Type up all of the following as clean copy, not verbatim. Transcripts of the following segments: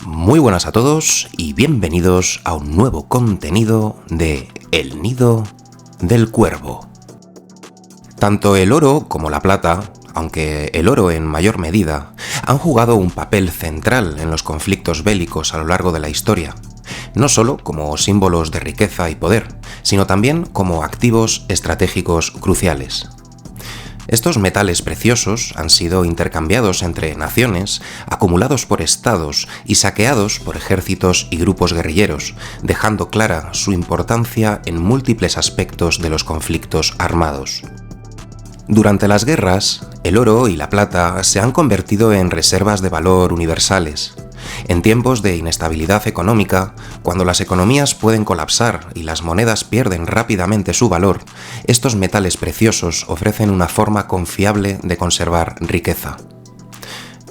Muy buenas a todos y bienvenidos a un nuevo contenido de El Nido del Cuervo. Tanto el oro como la plata, aunque el oro en mayor medida, han jugado un papel central en los conflictos bélicos a lo largo de la historia, no solo como símbolos de riqueza y poder, sino también como activos estratégicos cruciales. Estos metales preciosos han sido intercambiados entre naciones, acumulados por estados y saqueados por ejércitos y grupos guerrilleros, dejando clara su importancia en múltiples aspectos de los conflictos armados. Durante las guerras, el oro y la plata se han convertido en reservas de valor universales. En tiempos de inestabilidad económica, cuando las economías pueden colapsar y las monedas pierden rápidamente su valor, estos metales preciosos ofrecen una forma confiable de conservar riqueza.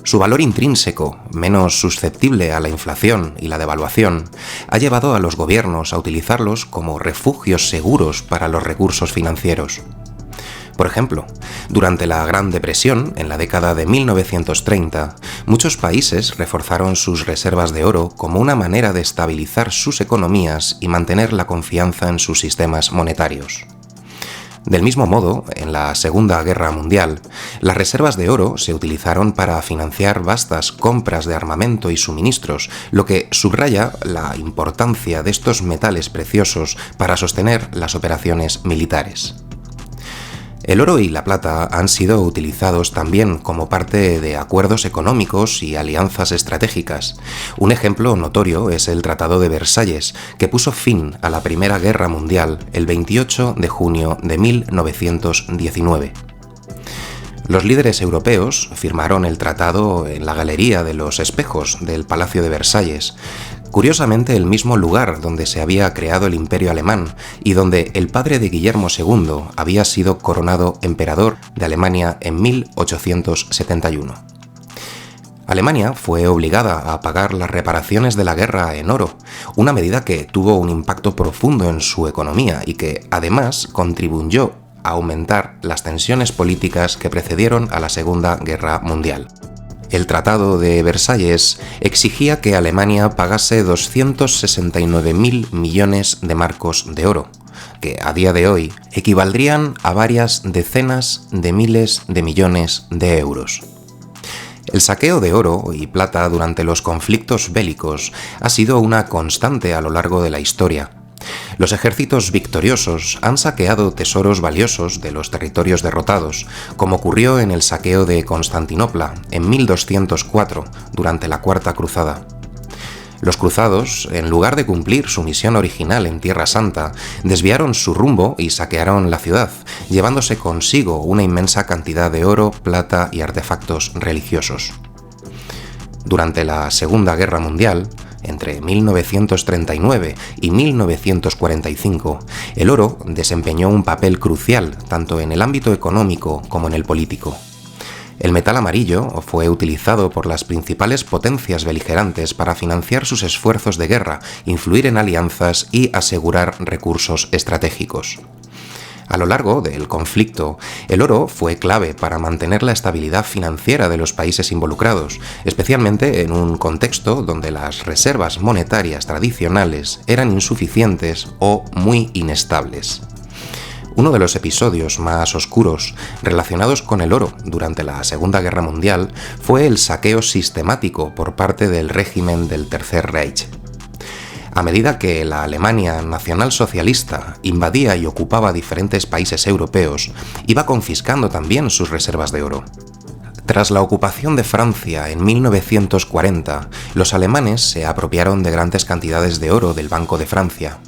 Su valor intrínseco, menos susceptible a la inflación y la devaluación, ha llevado a los gobiernos a utilizarlos como refugios seguros para los recursos financieros. Por ejemplo, durante la Gran Depresión, en la década de 1930, muchos países reforzaron sus reservas de oro como una manera de estabilizar sus economías y mantener la confianza en sus sistemas monetarios. Del mismo modo, en la Segunda Guerra Mundial, las reservas de oro se utilizaron para financiar vastas compras de armamento y suministros, lo que subraya la importancia de estos metales preciosos para sostener las operaciones militares. El oro y la plata han sido utilizados también como parte de acuerdos económicos y alianzas estratégicas. Un ejemplo notorio es el Tratado de Versalles, que puso fin a la Primera Guerra Mundial el 28 de junio de 1919. Los líderes europeos firmaron el tratado en la Galería de los Espejos del Palacio de Versalles, curiosamente el mismo lugar donde se había creado el Imperio Alemán y donde el padre de Guillermo II había sido coronado emperador de Alemania en 1871. Alemania fue obligada a pagar las reparaciones de la guerra en oro, una medida que tuvo un impacto profundo en su economía y que, además, contribuyó a aumentar las tensiones políticas que precedieron a la Segunda Guerra Mundial. El Tratado de Versalles exigía que Alemania pagase 269.000 millones de marcos de oro, que a día de hoy equivaldrían a varias decenas de miles de millones de euros. El saqueo de oro y plata durante los conflictos bélicos ha sido una constante a lo largo de la historia. Los ejércitos victoriosos han saqueado tesoros valiosos de los territorios derrotados, como ocurrió en el saqueo de Constantinopla en 1204 durante la Cuarta Cruzada. Los cruzados, en lugar de cumplir su misión original en Tierra Santa, desviaron su rumbo y saquearon la ciudad, llevándose consigo una inmensa cantidad de oro, plata y artefactos religiosos. Durante la Segunda Guerra Mundial, entre 1939 y 1945, el oro desempeñó un papel crucial tanto en el ámbito económico como en el político. El metal amarillo fue utilizado por las principales potencias beligerantes para financiar sus esfuerzos de guerra, influir en alianzas y asegurar recursos estratégicos. A lo largo del conflicto, el oro fue clave para mantener la estabilidad financiera de los países involucrados, especialmente en un contexto donde las reservas monetarias tradicionales eran insuficientes o muy inestables. Uno de los episodios más oscuros relacionados con el oro durante la Segunda Guerra Mundial fue el saqueo sistemático por parte del régimen del Tercer Reich. A medida que la Alemania nacionalsocialista invadía y ocupaba diferentes países europeos, iba confiscando también sus reservas de oro. Tras la ocupación de Francia en 1940, los alemanes se apropiaron de grandes cantidades de oro del Banco de Francia.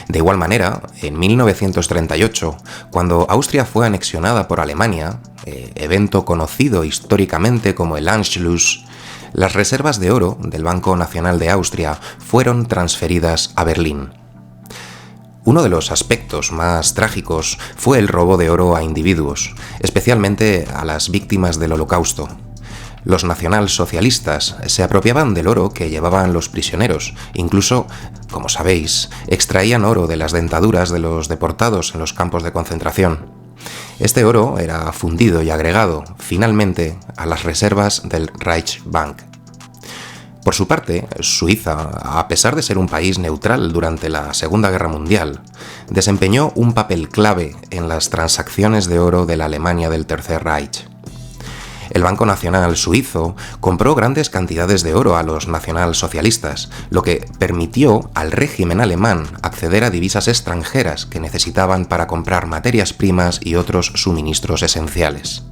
De igual manera, en 1938, cuando Austria fue anexionada por Alemania, evento conocido históricamente como el Anschluss, las reservas de oro del Banco Nacional de Austria fueron transferidas a Berlín. Uno de los aspectos más trágicos fue el robo de oro a individuos, especialmente a las víctimas del Holocausto. Los nacionalsocialistas se apropiaban del oro que llevaban los prisioneros, incluso, como sabéis, extraían oro de las dentaduras de los deportados en los campos de concentración. Este oro era fundido y agregado, finalmente, a las reservas del Reichsbank. Por su parte, Suiza, a pesar de ser un país neutral durante la Segunda Guerra Mundial, desempeñó un papel clave en las transacciones de oro de la Alemania del Tercer Reich. El Banco Nacional Suizo compró grandes cantidades de oro a los nacionalsocialistas, lo que permitió al régimen alemán acceder a divisas extranjeras que necesitaban para comprar materias primas y otros suministros esenciales.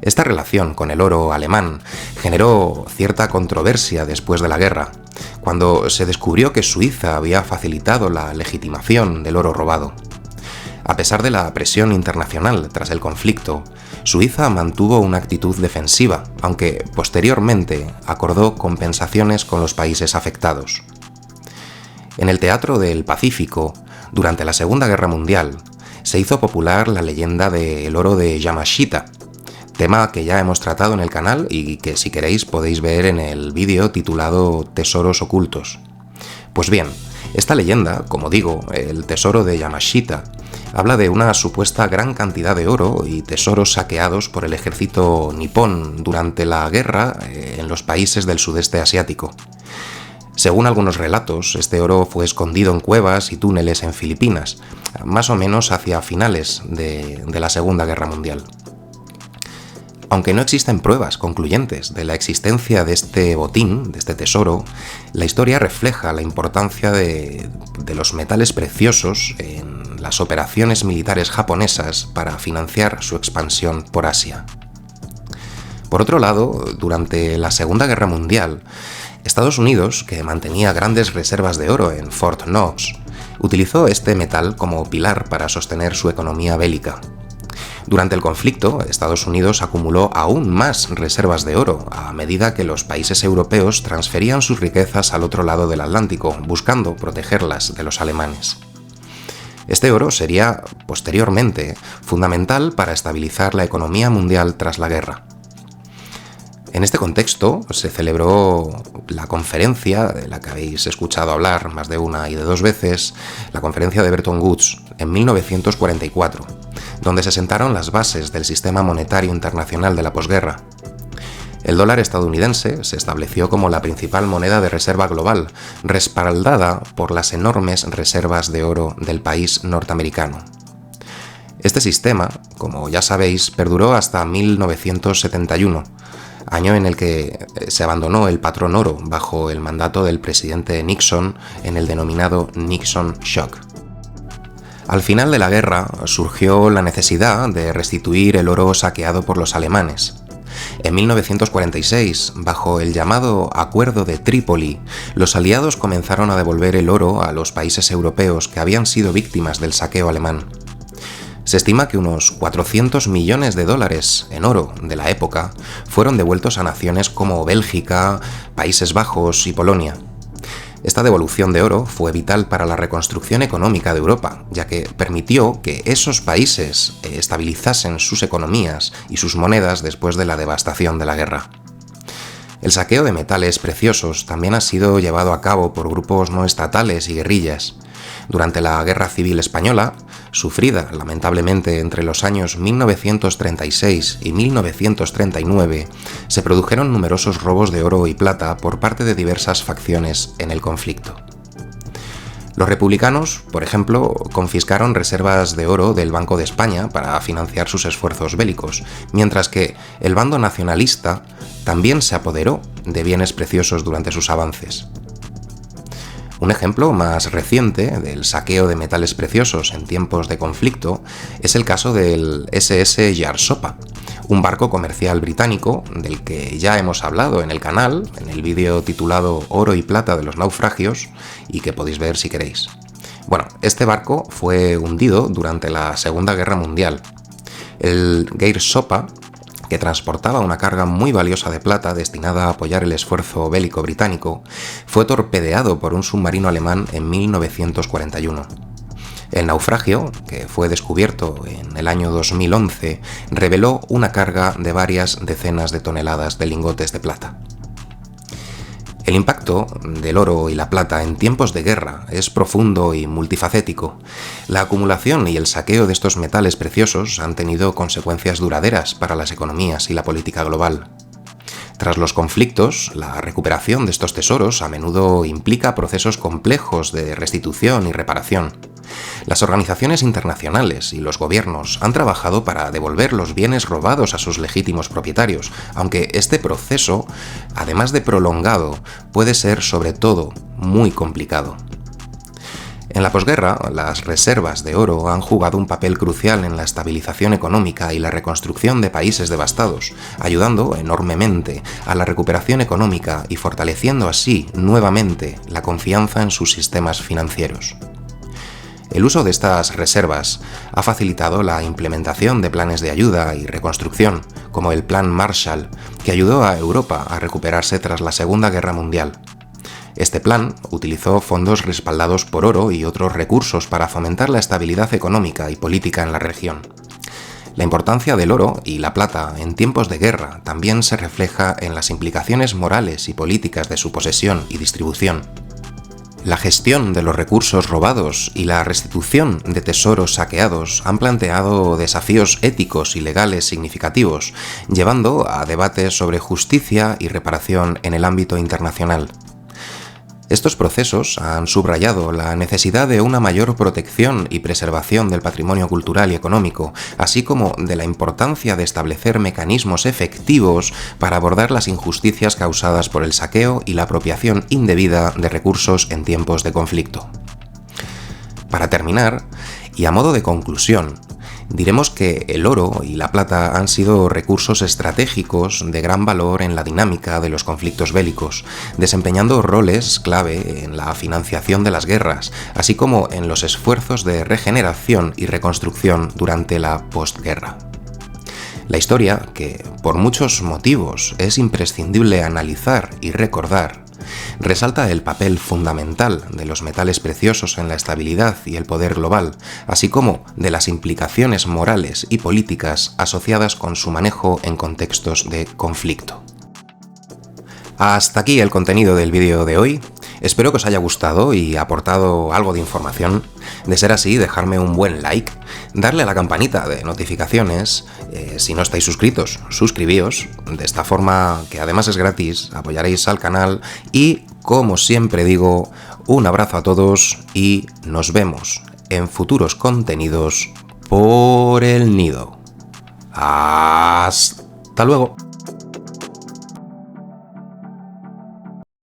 Esta relación con el oro alemán generó cierta controversia después de la guerra, cuando se descubrió que Suiza había facilitado la legitimación del oro robado. A pesar de la presión internacional tras el conflicto, Suiza mantuvo una actitud defensiva, aunque posteriormente acordó compensaciones con los países afectados. En el Teatro del Pacífico, durante la Segunda Guerra Mundial, se hizo popular la leyenda del oro de Yamashita, tema que ya hemos tratado en el canal y que si queréis podéis ver en el vídeo titulado Tesoros ocultos. Pues bien, esta leyenda, como digo, el tesoro de Yamashita, habla de una supuesta gran cantidad de oro y tesoros saqueados por el ejército nipón durante la guerra en los países del sudeste asiático. Según algunos relatos, este oro fue escondido en cuevas y túneles en Filipinas, más o menos hacia finales de la Segunda Guerra Mundial. Aunque no existen pruebas concluyentes de la existencia de este botín, de este tesoro, la historia refleja la importancia de los metales preciosos en las operaciones militares japonesas para financiar su expansión por Asia. Por otro lado, durante la Segunda Guerra Mundial, Estados Unidos, que mantenía grandes reservas de oro en Fort Knox, utilizó este metal como pilar para sostener su economía bélica. Durante el conflicto, Estados Unidos acumuló aún más reservas de oro a medida que los países europeos transferían sus riquezas al otro lado del Atlántico, buscando protegerlas de los alemanes. Este oro sería, posteriormente, fundamental para estabilizar la economía mundial tras la guerra. En este contexto se celebró la conferencia de la que habéis escuchado hablar más de una y de dos veces, la conferencia de Bretton Woods, en 1944, donde se sentaron las bases del sistema monetario internacional de la posguerra. El dólar estadounidense se estableció como la principal moneda de reserva global, respaldada por las enormes reservas de oro del país norteamericano. Este sistema, como ya sabéis, perduró hasta 1971, año en el que se abandonó el patrón oro bajo el mandato del presidente Nixon en el denominado Nixon Shock. Al final de la guerra surgió la necesidad de restituir el oro saqueado por los alemanes. En 1946, bajo el llamado Acuerdo de Trípoli, los aliados comenzaron a devolver el oro a los países europeos que habían sido víctimas del saqueo alemán. Se estima que unos 400 millones de dólares en oro de la época fueron devueltos a naciones como Bélgica, Países Bajos y Polonia. Esta devolución de oro fue vital para la reconstrucción económica de Europa, ya que permitió que esos países estabilizasen sus economías y sus monedas después de la devastación de la guerra. El saqueo de metales preciosos también ha sido llevado a cabo por grupos no estatales y guerrillas. Durante la Guerra Civil Española, sufrida lamentablemente entre los años 1936 y 1939, se produjeron numerosos robos de oro y plata por parte de diversas facciones en el conflicto. Los republicanos, por ejemplo, confiscaron reservas de oro del Banco de España para financiar sus esfuerzos bélicos, mientras que el bando nacionalista también se apoderó de bienes preciosos durante sus avances. Un ejemplo más reciente del saqueo de metales preciosos en tiempos de conflicto es el caso del SS Yarsopa, un barco comercial británico del que ya hemos hablado en el canal, en el vídeo titulado Oro y plata de los naufragios, y que podéis ver si queréis. Bueno, este barco fue hundido durante la Segunda Guerra Mundial. El Yarsopa, que transportaba una carga muy valiosa de plata destinada a apoyar el esfuerzo bélico británico, fue torpedeado por un submarino alemán en 1941. El naufragio, que fue descubierto en el año 2011, reveló una carga de varias decenas de toneladas de lingotes de plata. El impacto del oro y la plata en tiempos de guerra es profundo y multifacético. La acumulación y el saqueo de estos metales preciosos han tenido consecuencias duraderas para las economías y la política global. Tras los conflictos, la recuperación de estos tesoros a menudo implica procesos complejos de restitución y reparación. Las organizaciones internacionales y los gobiernos han trabajado para devolver los bienes robados a sus legítimos propietarios, aunque este proceso, además de prolongado, puede ser sobre todo muy complicado. En la posguerra, las reservas de oro han jugado un papel crucial en la estabilización económica y la reconstrucción de países devastados, ayudando enormemente a la recuperación económica y fortaleciendo así nuevamente la confianza en sus sistemas financieros. El uso de estas reservas ha facilitado la implementación de planes de ayuda y reconstrucción, como el Plan Marshall, que ayudó a Europa a recuperarse tras la Segunda Guerra Mundial. Este plan utilizó fondos respaldados por oro y otros recursos para fomentar la estabilidad económica y política en la región. La importancia del oro y la plata en tiempos de guerra también se refleja en las implicaciones morales y políticas de su posesión y distribución. La gestión de los recursos robados y la restitución de tesoros saqueados han planteado desafíos éticos y legales significativos, llevando a debates sobre justicia y reparación en el ámbito internacional. Estos procesos han subrayado la necesidad de una mayor protección y preservación del patrimonio cultural y económico, así como de la importancia de establecer mecanismos efectivos para abordar las injusticias causadas por el saqueo y la apropiación indebida de recursos en tiempos de conflicto. Para terminar, y a modo de conclusión, diremos que el oro y la plata han sido recursos estratégicos de gran valor en la dinámica de los conflictos bélicos, desempeñando roles clave en la financiación de las guerras, así como en los esfuerzos de regeneración y reconstrucción durante la postguerra. La historia, que por muchos motivos es imprescindible analizar y recordar, resalta el papel fundamental de los metales preciosos en la estabilidad y el poder global, así como de las implicaciones morales y políticas asociadas con su manejo en contextos de conflicto. Hasta aquí el contenido del vídeo de hoy. Espero que os haya gustado y aportado algo de información. De ser así, dejarme un buen like, darle a la campanita de notificaciones, si no estáis suscritos, suscribíos. De esta forma, que además es gratis, apoyaréis al canal y, como siempre digo, un abrazo a todos y nos vemos en futuros contenidos por el nido. ¡Hasta luego!